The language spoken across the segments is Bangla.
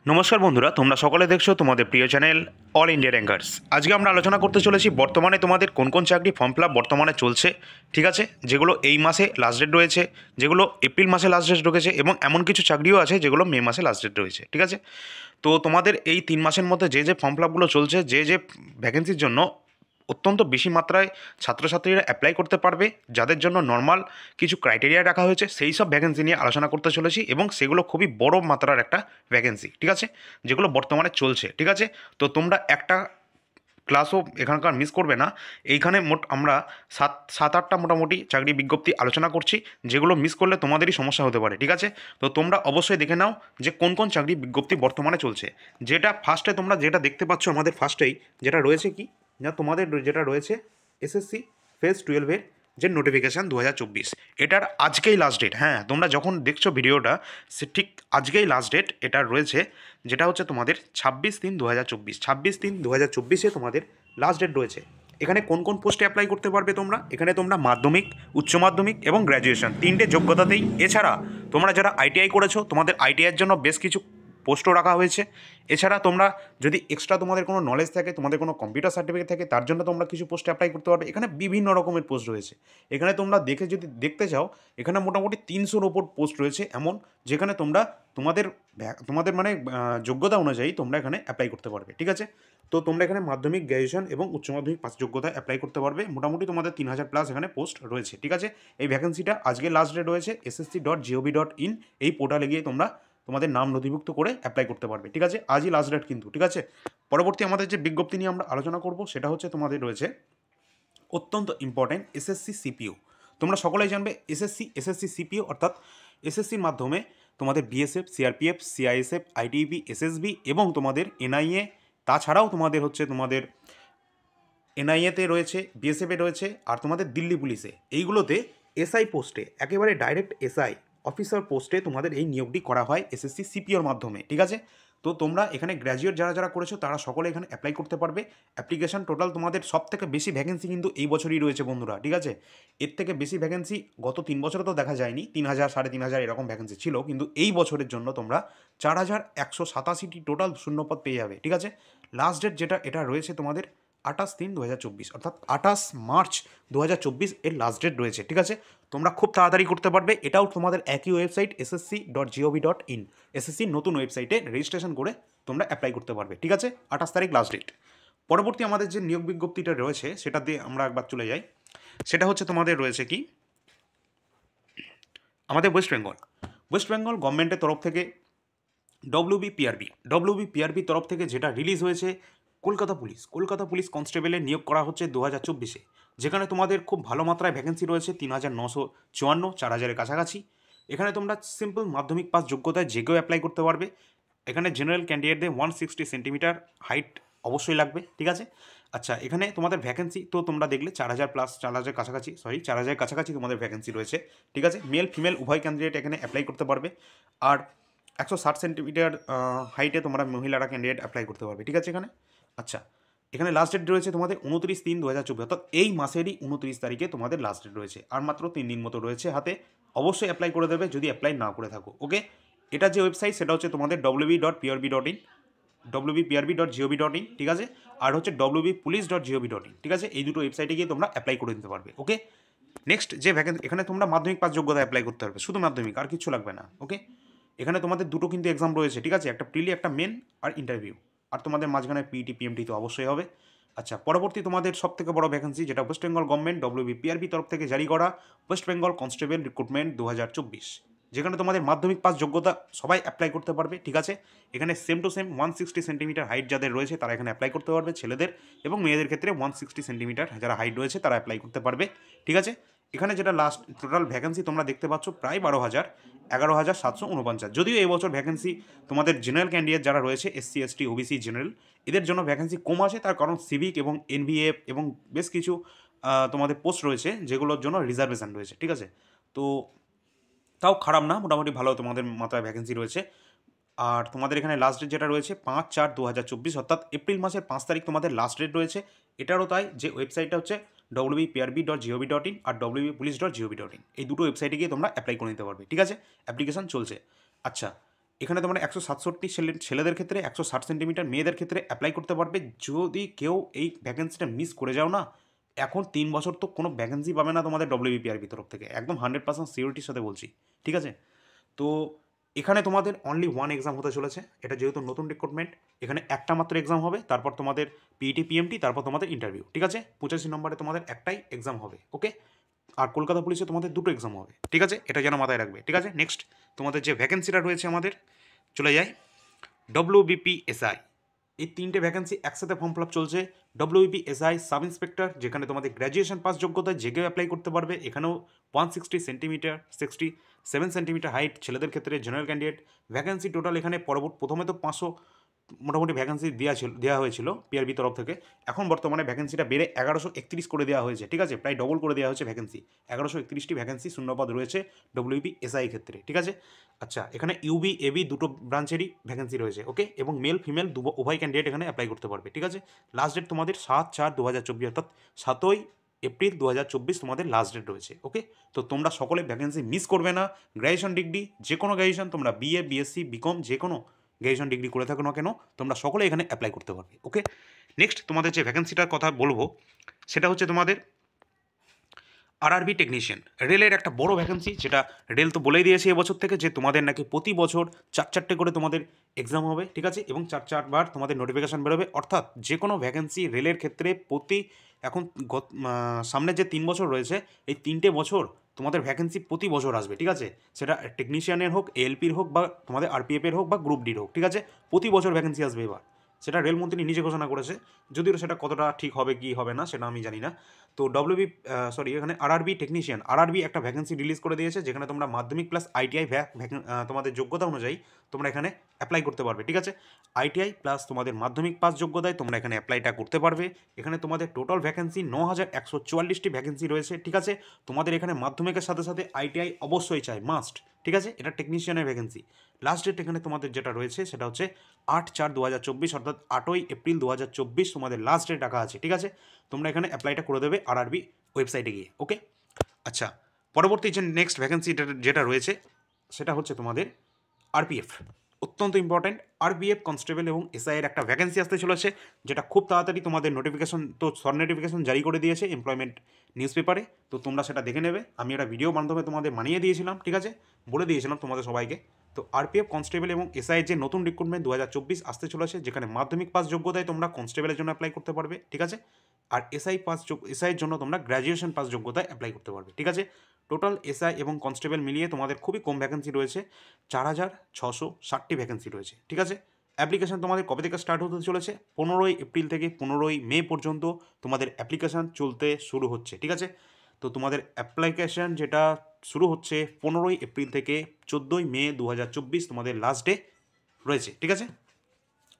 নমস্কার বন্ধুরা, তোমরা সকলে দেখছো তোমাদের প্রিয় চ্যানেল অল ইন্ডিয়া র্যাঙ্কার্স। আজকে আমরা আলোচনা করতে চলেছি বর্তমানে তোমাদের কোন কোন চাকরি ফর্ম ফিল আপ বর্তমানে চলছে, ঠিক আছে, যেগুলো এই মাসে লাস্ট ডেট রয়েছে, যেগুলো এপ্রিল মাসে লাস্ট ডেট ঢুকেছে এবং এমন কিছু চাকরিও আছে যেগুলো মে মাসে লাস্ট ডেট রয়েছে, ঠিক আছে। তো তোমাদের এই 3 মাসের মধ্যে যে যে ফর্ম ফিল আপগুলো চলছে, যে যে ভ্যাকেন্সির জন্য অত্যন্ত বেশি মাত্রায় ছাত্রছাত্রীরা অ্যাপ্লাই করতে পারবে, যাদের জন্য নর্মাল কিছু ক্রাইটেরিয়া রাখা হয়েছে, সেই সব ভ্যাকেন্সি নিয়ে আলোচনা করতে চলেছি এবং সেগুলো খুবই বড় মাত্রার একটা ভ্যাকেন্সি, ঠিক আছে, যেগুলো বর্তমানে চলছে, ঠিক আছে। তো তোমরা একটা ক্লাসও এখানকার মিস করবে না। এইখানে মোট আমরা সাত আটটা মোটামুটি চাকরি বিজ্ঞপ্তি আলোচনা করছি, যেগুলো মিস করলে তোমাদেরই সমস্যা হতে পারে, ঠিক আছে। তো তোমরা অবশ্যই দেখে নাও যে কোন কোন চাকরি বিজ্ঞপ্তি বর্তমানে চলছে। যেটা ফার্স্টে তোমরা যেটা দেখতে পাচ্ছ আমাদের ফার্স্টেই যেটা রয়েছে কি, না তোমাদের যেটা রয়েছে এসএসসি ফেজ 12-এর যে নোটিফিকেশান 2024, এটার আজকেই লাস্ট ডেট। হ্যাঁ, তোমরা যখন দেখছো ভিডিওটা সে ঠিক আজকেই লাস্ট ডেট এটার রয়েছে, যেটা হচ্ছে তোমাদের 26/3/2024, 26/3/2024 তোমাদের লাস্ট ডেট রয়েছে। এখানে কোন কোন পোস্টে অ্যাপ্লাই করতে পারবে তোমরা? এখানে তোমরা মাধ্যমিক, উচ্চ মাধ্যমিক এবং গ্র্যাজুয়েশন তিনটে যোগ্যতাতেই, এছাড়া তোমরা যারা আইটিআই করেছো তোমাদের আইটিআইয়ের জন্য বেশ কিছু পোস্টও রাখা হয়েছে। এছাড়া তোমরা যদি এক্সট্রা তোমাদের কোনো নলেজ থাকে, তোমাদের কোনো কম্পিউটার সার্টিফিকেট থাকে, তার জন্য তোমরা কিছু পোস্টে অ্যাপ্লাই করতে পারবে। এখানে বিভিন্ন রকমের পোস্ট রয়েছে। এখানে তোমরা যদি দেখতে চাও, এখানে মোটামুটি 300-র ওপর পোস্ট রয়েছে এমন, যেখানে তোমরা তোমাদের তোমাদের মানে যোগ্যতা অনুযায়ী তোমরা এখানে অ্যাপ্লাই করতে পারবে, ঠিক আছে। তো তোমরা এখানে মাধ্যমিক, গ্র্যাজুয়েশন এবং উচ্চ মাধ্যমিক পাস যোগ্যতায় অ্যাপ্লাই করতে পারবে। মোটামুটি তোমাদের 3000+ এখানে পোস্ট রয়েছে, ঠিক আছে। এই ভ্যাকেন্সিটা আজকে লাস্ট ডেট রয়েছে। ssc.gov.in এই পোর্টালে গিয়ে তোমরা তোমাদের নাম নথিভুক্ত করে অ্যাপ্লাই করতে পারবে, ঠিক আছে। আজই লাস্ট ডেট কিন্তু, ঠিক আছে। পরবর্তী আমাদের যে বিজ্ঞপ্তি নিয়ে আমরা আলোচনা করব সেটা হচ্ছে তোমাদের রয়েছে অত্যন্ত ইম্পর্ট্যান্ট এসএসসি সিপিও। তোমরা সকলেই জানবে এসএসসি সিপিও অর্থাৎ এসএসসির মাধ্যমে তোমাদের BSF, CRPF, CISF, ITBP, SSB এবং তোমাদের এনআইএ, তাছাড়াও তোমাদের হচ্ছে তোমাদের এনআইএতে রয়েছে, বিএসএফে রয়েছে, আর তোমাদের দিল্লি পুলিশে, এইগুলোতে এসআই পোস্টে, একেবারে ডাইরেক্ট এসআই অফিসার পোস্টে তোমাদের এই নিয়োগটি করা হয় এসএসসি সিপিওর মাধ্যমে, ঠিক আছে। তো তোমরা এখানে গ্র্যাজুয়েট যারা যারা করেছো তারা সকলে এখানে অ্যাপ্লাই করতে পারবে। অ্যাপ্লিকেশন টোটাল তোমাদের সব থেকে বেশি ভ্যাকেন্সি কিন্তু এই বছরই রয়েছে বন্ধুরা, ঠিক আছে। এর থেকে বেশি ভ্যাকেন্সি গত 3 বছরে তো দেখা যায়নি, 3000, 3500 এরকম ভ্যাকেন্সি ছিল, কিন্তু এই বছরের জন্য তোমরা 4187টি টোটাল শূন্যপদ পেয়ে যাবে, ঠিক আছে। লাস্ট ডেট যেটা এটা রয়েছে তোমাদের 28/3/2024, অর্থাৎ 28 মার্চ 2024 এর লাস্ট ডেট রয়েছে, ঠিক আছে। তোমরা খুব তাড়াতাড়ি করতে পারবে। এটাও তোমাদের একই ওয়েবসাইট ssc.gov.in, এসএসসির নতুন ওয়েবসাইটে রেজিস্ট্রেশন করে তোমরা অ্যাপ্লাই করতে পারবে, ঠিক আছে। 28 তারিখ লাস্ট ডেট। পরবর্তী আমাদের যে নিয়োগ বিজ্ঞপ্তিটা রয়েছে সেটা দিয়ে আমরা একবার চলে যাই। সেটা হচ্ছে তোমাদের রয়েছে কি, আমাদের ওয়েস্ট বেঙ্গল গভর্নমেন্টের তরফ থেকে ডব্লিউবিপিআরবি তরফ থেকে যেটা রিলিজ হয়েছে, কলকাতা পুলিশ কনস্টেবলের নিয়োগ করা হচ্ছে 2024-এ, যেখানে তোমাদের খুব ভালো মাত্রায় ভ্যাকেন্সি রয়েছে 3954, 4000-এর কাছাকাছি। এখানে তোমরা সিম্পল মাধ্যমিক পাস যোগ্যতায় যে কেউ অ্যাপ্লাই করতে পারবে। এখানে জেনারেল ক্যান্ডিডেটদের 160 সেন্টিমিটার হাইট অবশ্যই লাগবে, ঠিক আছে। আচ্ছা, এখানে তোমাদের ভ্যাকেন্সি তো তোমরা দেখলে 4000+, 4000 কাছাকাছি তোমাদের ভ্যাকেন্সি রয়েছে, ঠিক আছে। মেল ফিমেল উভয় ক্যান্ডিডেট এখানে অ্যাপ্লাই করতে পারবে। আর 160 সেন্টিমিটার হাইটে তোমরা মহিলারা ক্যান্ডিডেট অ্যাপ্লাই করতে পারবে, ঠিক আছে এখানে। আচ্ছা, এখানে লাস্ট ডেট রয়েছে তোমাদের 29/3/2024, অর্থাৎ এই মাসেরই 29 তারিখে তোমাদের লাস্ট ডেট রয়েছে। আর মাত্র 3 দিন মতো রয়েছে হাতে। অবশ্যই অ্যাপ্লাই করে দেবে যদি অ্যাপ্লাই না করে থাকো, ওকে। এটা যে ওয়েবসাইট সেটা হচ্ছে তোমাদের www.prb.gov.in, ঠিক আছে। আর হচ্ছে www.police.gov.in, ঠিক আছে। এই দুটো ওয়েবসাইটে গিয়ে তোমরা অ্যাপ্লাই করে দিতে পারবে, ওকে। নেক্সট যে ভ্যাকেন্সি, এখানে তোমরা মাধ্যমিক পাস যোগ্যতা অ্যাপ্লাই করতে পারবে, শুধু মাধ্যমিক, আর কিছু লাগবে না, ওকে। এখানে তোমাদের দুটো কিন্তু এক্সাম রয়েছে, ঠিক আছে, একটা প্রিলি, একটা মেন আর ইন্টারভিউ। আর তোমাদের মাঝখানে পিইটি, পিএমটি তো অবশ্যই হবে। আচ্ছা, পরবর্তী তোমাদের সব থেকে বড় ভ্যাকেন্সি, যেটা ওয়েস্ট বেঙ্গল গভর্নমেন্ট ডব্লিউবিপিআরবি তরফ থেকে জারি করা ওয়েস্ট বেঙ্গল কনস্টেবল রিক্রুটমেন্ট 2024, যেখানে তোমাদের মাধ্যমিক পাস যোগ্যতা সবাই অ্যাপ্লাই করতে পারবে, ঠিক আছে। এখানে same to same 160 centimetre height যাদের রয়েছে তারা এখানে অ্যাপ্লাই করতে পারবে, ছেলেদের এবং মেয়েদের ক্ষেত্রে 160 সেন্টিমিটার যারা হাইট রয়েছে তারা অ্যাপ্লাই করতে পারবে, ঠিক আছে। এখানে যেটা লাস্ট টোটাল ভ্যাকেন্সি তোমরা দেখতে পাচ্ছ প্রায় 12,000, 11,749। যদিও এই বছর ভ্যাকেন্সি তোমাদের জেনারেল ক্যান্ডিডেট যারা রয়েছে এসসি, এসটি, ওবিসি, জেনারেল, এদের জন্য ভ্যাকেন্সি কম আছে। তার কারণ সিভিক এবং এনভিএফ এবং বেশ কিছু তোমাদের পোস্ট রয়েছে যেগুলোর জন্য রিজার্ভেশন রয়েছে, ঠিক আছে। তো তাও খারাপ না, মোটামুটি ভালো তোমাদের মাত্রায় ভ্যাকেন্সি রয়েছে। আর তোমাদের এখানে লাস্ট ডেট যেটা রয়েছে 5/4/2024, অর্থাৎ এপ্রিল মাসের 5 তারিখ তোমাদের লাস্ট ডেট রয়েছে। এটারও তাই, যে ওয়েবসাইটটা হচ্ছে www.prb.gov.in আর www.police.gov.in, এই দুটো ওয়েবসাইটে গিয়ে তোমরা অ্যাপ্লাই করে নিতে পারবে, ঠিক আছে। অ্যাপ্লিকেশন চলছে। আচ্ছা, এখানে তোমরা 167 ছেলেদের ক্ষেত্রে, 160 সেন্টিমিটার মেয়েদের ক্ষেত্রে অ্যাপ্লাই করতে পারবে। যদি কেউ এই ভ্যাকেন্সিটা মিস করে যাও না, এখন 3 বছর তো কোনো ভ্যাকেন্সি পাবে না তোমাদের ডব্লিউবিপিআরবি তরফ থেকে, একদম 100% সিওরিটির সাথে বলছি, ঠিক আছে। তো এখানে তোমাদের অনলি ওয়ান এক্সাম হতে চলেছে, এটা যেহেতু নতুন রিক্রুটমেন্ট, এখানে একটা মাত্র এক্সাম হবে, তারপর তোমাদের পিইটি পিএমটি, তারপর তোমাদের ইন্টারভিউ, ঠিক আছে। 85 নম্বরে তোমাদের একটাই এক্সাম হবে, ওকে। আর কলকাতা পুলিশে তোমাদের দুটো এক্সাম হবে, ঠিক আছে, এটা যেন মাথায় রাখবে, ঠিক আছে। নেক্সট তোমাদের যে ভ্যাকেন্সিটা রয়েছে আমাদের, চলে যায় ডব্লিউবিপিএসআই। এই তিনটে ভ্যাকেন্সি একসাথে ফর্ম ফিল আপ চলছে। ডব্লিউবিপিএসআই সাব ইন্সপেক্টর, যেখানে তোমাদের গ্র্যাজুয়েশন পাস যোগ্যতায় যে কেউ অ্যাপ্লাই করতে পারবে। এখানেও 160 সেন্টিমিটার, 67 সেন্টিমিটার হাইট ছেলেদের ক্ষেত্রে, জেনারেল ক্যান্ডিডেট। ভ্যাকেন্সি টোটাল এখানে প্রথমে তো 500 মোটামুটি ভ্যাকেন্সি দেওয়া হয়েছিল পিআরবি তরফ থেকে, এখন বর্তমানে ভ্যাকেন্সিটা বেড়ে 1131 করে দেওয়া হয়েছে, ঠিক আছে, প্রায় ডবল করে দেওয়া হয়েছে ভ্যাকেন্সি। 1131টি ভ্যাকেন্সি শূন্যপদ রয়েছে ডব্লিউবিপিএসআই ক্ষেত্রে, ঠিক আছে। আচ্ছা, এখানে ইউবি এবি দুটো ব্রাঞ্চেরই ভ্যাকেন্সি রয়েছে, ওকে, এবং মেল ফিমেল উভয় ক্যান্ডিডেট এখানে অ্যাপ্লাই করতে পারবে, ঠিক আছে। লাস্ট ডেট তোমাদের 7/4/2024, অর্থাৎ 7ই এপ্রিল 2024 তোমাদের লাস্ট ডেট রয়েছে, ওকে। তো তোমরা সকলে ভ্যাকেন্সি মিস করবে না। গ্র্যাজুয়েশন ডিগ্রি, যে কোনো গ্র্যাজুয়েশন, তোমরা বিএ বিএসসি বিকম যে কোনো গ্র্যাজুয়েশন ডিগ্রি করে থাকো না কেন, তোমরা সকলে এখানে অ্যাপ্লাই করতে পারবে, ওকে। নেক্সট তোমাদের যে ভ্যাকেন্সিটার কথা বলবো সেটা হচ্ছে তোমাদের আরআরবি টেকনিশিয়ান, রেলের একটা বড় ভ্যাকেন্সি, যেটা রেল তো বলেই দিয়েছে এবছর থেকে যে তোমাদের নাকি প্রতি বছর 4-4টে করে তোমাদের এক্সাম হবে, ঠিক আছে, এবং 4-4বার তোমাদের নোটিফিকেশান বেরোবে। অর্থাৎ যে কোনো ভ্যাকেন্সি রেলের ক্ষেত্রে এখন সামনে যে 3 বছর রয়েছে, এই 3টে বছর তোমাদের ভ্যাকেন্সি প্রতি বছর আসবে, ঠিক আছে। সেটা টেকনিশিয়ানের হোক, এএলপির হোক, বা তোমাদের আরপিএফের হোক, বা গ্রুপ ডির হোক, ঠিক আছে, প্রতি বছর ভ্যাকেন্সি আসবে এবার। সেটা রেলমন্ত্রী নিজে ঘোষণা করেছে, যদিও সেটা কতটা ঠিক হবে কি হবে না সেটা আমি জানি না। তো এখানে আরআরবি টেকনিশিয়ান, আরআরবি একটা ভ্যাকেন্সি রিলিজ করে দিয়েছে, যেখানে তোমরা মাধ্যমিক প্লাস আইটিআই তোমাদের যোগ্যতা অনুযায়ী তোমরা এখানে অ্যাপ্লাই করতে পারবে, ঠিক আছে। আইটিআই প্লাস তোমাদের মাধ্যমিক পাস যোগ্যতায় তোমরা এখানে অ্যাপ্লাইটা করতে পারবে। এখানে তোমাদের টোটাল ভ্যাকেন্সি 9144টি ভ্যাকেন্সি রয়েছে, ঠিক আছে। তোমাদের এখানে মাধ্যমিকের সাথে সাথে আইটিআই অবশ্যই চাই, মাস্ট, ঠিক আছে। এটা টেকনিশিয়ানের ভ্যাকেন্সি। লাস্ট ডেট এখানে তোমাদের যেটা রয়েছে সেটা হচ্ছে 8/4/2024, অর্থাৎ 8ই এপ্রিল 2024 তোমাদের লাস্ট ডেট রাখা আছে, ঠিক আছে। তোমরা এখানে অ্যাপ্লাইটা করে দেবে আরআরবি ওয়েবসাইটে গিয়ে, ওকে। আচ্ছা, পরবর্তী যে নেক্সট ভ্যাকেন্সি যেটা রয়েছে সেটা হচ্ছে তোমাদের আরপিএফ, অত্যন্ত ইম্পর্ট্যান্ট। আরপিএফ কনস্টেবল এবং এসআইয়ের একটা ভ্যাকেন্সি আসতে চলেছে, যেটা খুব তাড়াতাড়ি তোমাদের নোটিফিকেশন, তো শর্ট নোটিফিকেশন জারি করে দিয়েছে এমপ্লয়মেন্ট নিউজ পেপারে, তো তোমরা সেটা দেখে নেবে। আমি একটা ভিডিও মাধ্যমে তোমাদের মানিয়ে দিয়েছিলাম, ঠিক আছে, বলে দিয়েছিলাম তোমাদের সবাইকে। তো আরপিএফ কনস্টেবল এবং এসআইয়ের যে নতুন রিক্রুটমেন্ট 2024 আসতে চলেছে, যেখানে মাধ্যমিক পাস যোগ্যতায় তোমরা কনস্টেবলের জন্য অ্যাপ্লাই করতে পারবে, ঠিক আছে। আর এসআইয়ের জন্য তোমরা গ্র্যাজুয়েশন পাস যোগ্যতায় অ্যাপ্লাই করতে পারবে, ঠিক আছে। টোটাল এসআই এবং কনস্টেবল মিলিয়ে তোমাদের খুবই কম ভ্যাকেন্সি রয়েছে, 4660টি ভ্যাকেন্সি রয়েছে, ঠিক আছে। অ্যাপ্লিকেশান তোমাদের কবে থেকে স্টার্ট হতে চলেছে? 15ই এপ্রিল থেকে 15ই মে পর্যন্ত তোমাদের অ্যাপ্লিকেশান চলতে শুরু হচ্ছে, ঠিক আছে। তো তোমাদের অ্যাপ্লিকেশান যেটা শুরু হচ্ছে 15ই এপ্রিল থেকে 14ই মে 2024 তোমাদের লাস্ট ডে রয়েছে, ঠিক আছে।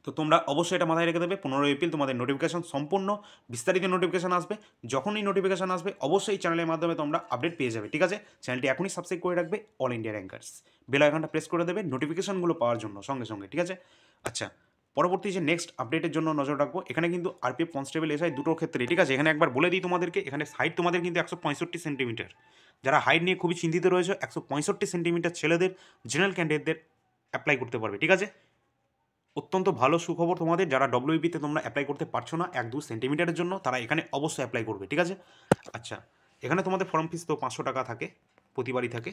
তো তোমরা অবশ্যই এটা মাথায় রেখে দেবে, 15ই এপ্রিল তোমাদের নোটিফিকেশান, সম্পূর্ণ বিস্তারিত নোটিফিকেশান আসবে। যখনই নোটিফিকেশান আসবে অবশ্যই চ্যানেলের মাধ্যমে তোমরা আপডেট পেয়ে যাবে, ঠিক আছে। চ্যানেলটি এখনই সাবস্ক্রাইব করে রাখবে, অল ইন্ডিয়া র্যাঙ্কার্স, বেল আইকনটা প্রেস করে দেবে নোটিফিকেশানগুলো পাওয়ার জন্য সঙ্গে সঙ্গে, ঠিক আছে। আচ্ছা, পরবর্তী যে নেক্সট আপডেটের জন্য নজর রাখবো, এখানে কিন্তু আরপিএফ কনস্টেবল এসআই দুটোর ক্ষেত্রে, ঠিক আছে। এখানে একবার বলে দিই তোমাদেরকে, এখানে হাইট তোমাদের কিন্তু 165 সেন্টিমিটার, যারা হাইট নিয়ে খুবই চিন্তিত রয়েছে, 165 সেন্টিমিটার ছেলেদের জেনারেল ক্যান্ডিডেটদের অ্যাপ্লাই করতে পারবে, ঠিক আছে। অত্যন্ত ভালো সুখবর তোমাদের, যারা ডব্লিউবিতে তোমরা অ্যাপ্লাই করতে পারছো না 1-2 সেন্টিমিটারের জন্য, তারা এখানে অবশ্যই অ্যাপ্লাই করবে, ঠিক আছে। আচ্ছা, এখানে তোমাদের ফর্ম ফিস তো 500 টাকা থাকে, প্রতিবারই থাকে,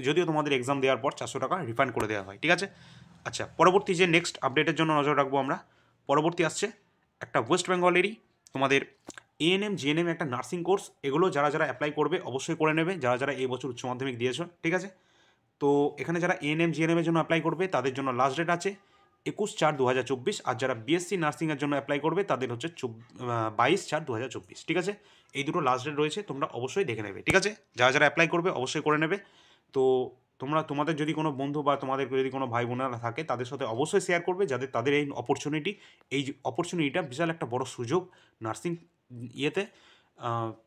যদিও তোমাদের এক্সাম দেওয়ার পর 400 টাকা রিফান্ড করে দেওয়া হয়, ঠিক আছে। আচ্ছা, পরবর্তী যে নেক্সট আপডেটের জন্য নজর রাখবো আমরা, পরবর্তী আসছে একটা ওয়েস্ট বেঙ্গলেরই তোমাদের এএনএম জিএনএম একটা নার্সিং কোর্স, এগুলো যারা যারা অ্যাপ্লাই করবে অবশ্যই করে নেবে, যারা যারা এই বছর উচ্চ মাধ্যমিক দিয়েছো, ঠিক আছে। তো এখানে যারা এএনএম জিএনএমের জন্য অ্যাপ্লাই করবে তাদের জন্য লাস্ট ডেট আছে 21/4/2024, আর যারা বিএসসি নার্সিংয়ের জন্য অ্যাপ্লাই করবে তাদের হচ্ছে 22/4/2024, ঠিক আছে। এই দুটো লাস্ট ডেট রয়েছে, তোমরা অবশ্যই দেখে নেবে, ঠিক আছে। যারা যারা অ্যাপ্লাই করবে অবশ্যই করে নেবে। তো তোমাদের যদি কোনো বন্ধু বা তোমাদের যদি কোনো ভাই বোনেরা থাকে তাদের সাথে অবশ্যই শেয়ার করবে, যাদের তাদের এই অপরচুনিটিটা বিশাল একটা বড় সুযোগ নার্সিং ইয়েতে,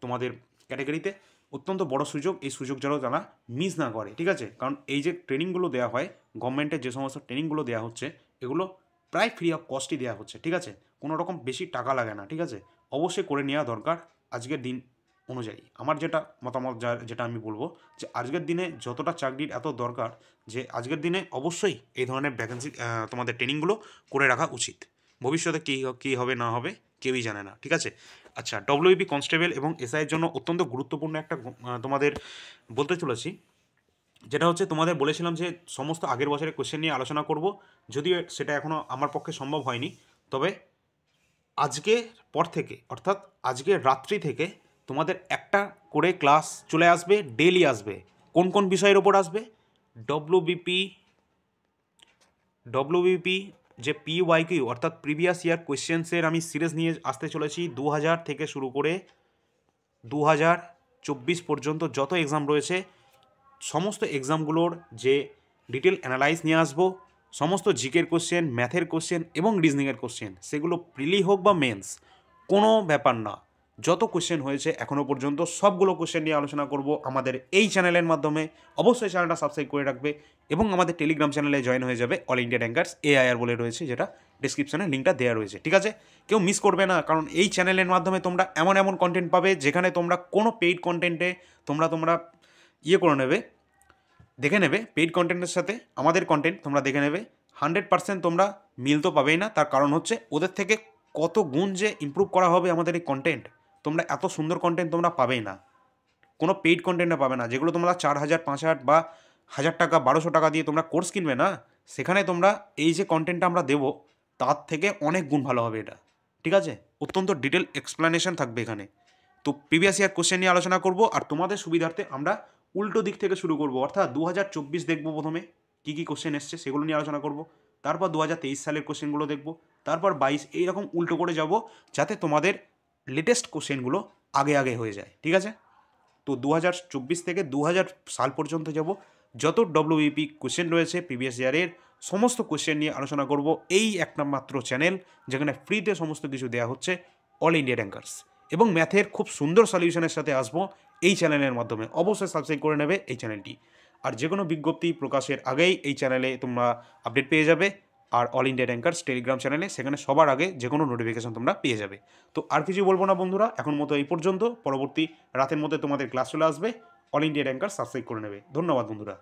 তোমাদের ক্যাটাগরিতে অত্যন্ত বড় সুযোগ। এই সুযোগ যেন তারা মিস না করে, ঠিক আছে। কারণ এই যে ট্রেনিংগুলো দেওয়া হয়, গভর্নমেন্টের যে সমস্ত ট্রেনিংগুলো দেওয়া হচ্ছে, এগুলো প্রায় ফ্রি অফ কস্টই দেওয়া হচ্ছে, ঠিক আছে। কোনো রকম বেশি টাকা লাগে না, ঠিক আছে। অবশ্যই করে নেওয়া দরকার আজকের দিন অনুযায়ী আমার যেটা মতামত যেটা আমি বলবো যে আজকের দিনে যতটা চাকরির এত দরকার, যে আজকের দিনে অবশ্যই এই ধরনের ভ্যাকেন্সি তোমাদের ট্রেনিংগুলো করে রাখা উচিত। ভবিষ্যতে কী হবে না হবে কেউই জানে না, ঠিক আছে। আচ্ছা, ডব্লিউবি কনস্টেবল এবং এসআইয়ের জন্য অত্যন্ত গুরুত্বপূর্ণ একটা তোমাদের বলতে চলেছি, যেটা হচ্ছে তোমাদের বলেছিলাম যে সমস্ত আগের বছরের কোশ্চেন নিয়ে আলোচনা করব, যদিও সেটা এখনও আমার পক্ষে সম্ভব হয়নি। তবে আজকের পর থেকে, অর্থাৎ আজকের রাত্রি থেকে তোমাদের একটা করে ক্লাস চলে আসবে, ডেইলি আসবে। কোন কোন বিষয়ের ওপর আসবে? ডব্লিউবিপি যে পিওয়াইকিউ অর্থাৎ প্রিভিয়াস ইয়ার কোয়েশ্চেন্সের আমি সিরিজ নিয়ে আসতে চলেছি। 2000 থেকে শুরু করে 2024 পর্যন্ত যত এক্সাম রয়েছে সমস্ত এক্সামগুলোর যে ডিটেল অ্যানালাইজ নিয়ে আসবো। সমস্ত জিকের কোশ্চেন, ম্যাথের কোশ্চেন এবং রিজনিংয়ের কোশ্চেন, সেগুলো প্রিলি হোক বা মেন্স, কোনো ব্যাপার না। যত কোশ্চেন হয়েছে এখনও পর্যন্ত সবগুলো কোশ্চেন নিয়ে আলোচনা করব আমাদের এই চ্যানেলের মাধ্যমে। অবশ্যই চ্যানেলটা সাবস্ক্রাইব করে রাখবে এবং আমাদের টেলিগ্রাম চ্যানেলে জয়েন হয়ে যাবে। অল ইন্ডিয়া র্যাঙ্কার্স AIR বলে রয়েছে, যেটা ডিসক্রিপশনে লিঙ্কটা দেওয়া রয়েছে, ঠিক আছে। কেউ মিস করবে না, কারণ এই চ্যানেলের মাধ্যমে তোমরা এমন এমন কন্টেন্ট পাবে যেখানে তোমরা কোনো পেইড কন্টেন্টে তোমরা করে নেবে, দেখে নেবে। পেইড কন্টেন্টের সাথে আমাদের কন্টেন্ট তোমরা দেখে নেবে, 100% তোমরা মিল তো পাবেই না। তার কারণ হচ্ছে ওদের থেকে কত গুণ যে ইমপ্রুভ করা হবে আমাদের এই কন্টেন্ট। তোমরা এত সুন্দর কন্টেন্ট তোমরা পাবেই না, কোনো পেইড কন্টেন্টে পাবে না। যেগুলো তোমরা 4000, 5000 বা 1000 টাকা, 1200 টাকা দিয়ে তোমরা কোর্স কিনবে না, সেখানে তোমরা এই যে কন্টেন্টটা আমরা দেবো তার থেকে অনেক গুণ ভালো হবে এটা, ঠিক আছে। অত্যন্ত ডিটেল এক্সপ্লেনেশন থাকবে এখানে। তো প্রিভিয়াস ইয়ার কোশ্চেন নিয়ে আলোচনা করব, আর তোমাদের সুবিধার্থে আমরা উল্টো দিক থেকে শুরু করব, অর্থাৎ 2024 দেখব প্রথমে কী কী কোশ্চেন এসছে সেগুলো নিয়ে আলোচনা করব, তারপর 2023 সালের কোশ্চেনগুলো দেখব, তারপর 22, এইরকম উল্টো করে যাব, যাতে তোমাদের লেটেস্ট কোশ্চেনগুলো আগে আগে হয়ে যায়, ঠিক আছে। তো 2024 থেকে 2000 সাল পর্যন্ত যাব, যত ডব্লিউবিপি কোশ্চেন রয়েছে প্রিভিয়াস ইয়ারের সমস্ত কোশ্চেন নিয়ে আলোচনা করব এই একটা মাত্র চ্যানেল, যেখানে ফ্রিতে সমস্ত কিছু দেওয়া হচ্ছে, অল ইন্ডিয়া র্যাঙ্কার্স। এবং ম্যাথের খুব সুন্দর সলিউশনের সাথে আসবো এই চ্যানেলের মাধ্যমে। অবশ্যই সাবস্ক্রাইব করে নেবে এই চ্যানেলটি, আর যে কোনো বিজ্ঞপ্তি প্রকাশের আগেই এই চ্যানেলে তোমরা আপডেট পেয়ে যাবে। আর অল ইন্ডিয়া র্যাঙ্কার্স টেলিগ্রাম চ্যানেলে, সেখানে সবার আগে যে কোনো নোটিফিকেশন তোমরা পেয়ে যাবে। তো আর কিছু বলবো না বন্ধুরা, এখন মতো এই পর্যন্ত। পরবর্তী রাতের মধ্যে তোমাদের ক্লাস চলে আসবে। অল ইন্ডিয়া র্যাঙ্কার্স সাবস্ক্রাইব করে নেবে। ধন্যবাদ বন্ধুরা।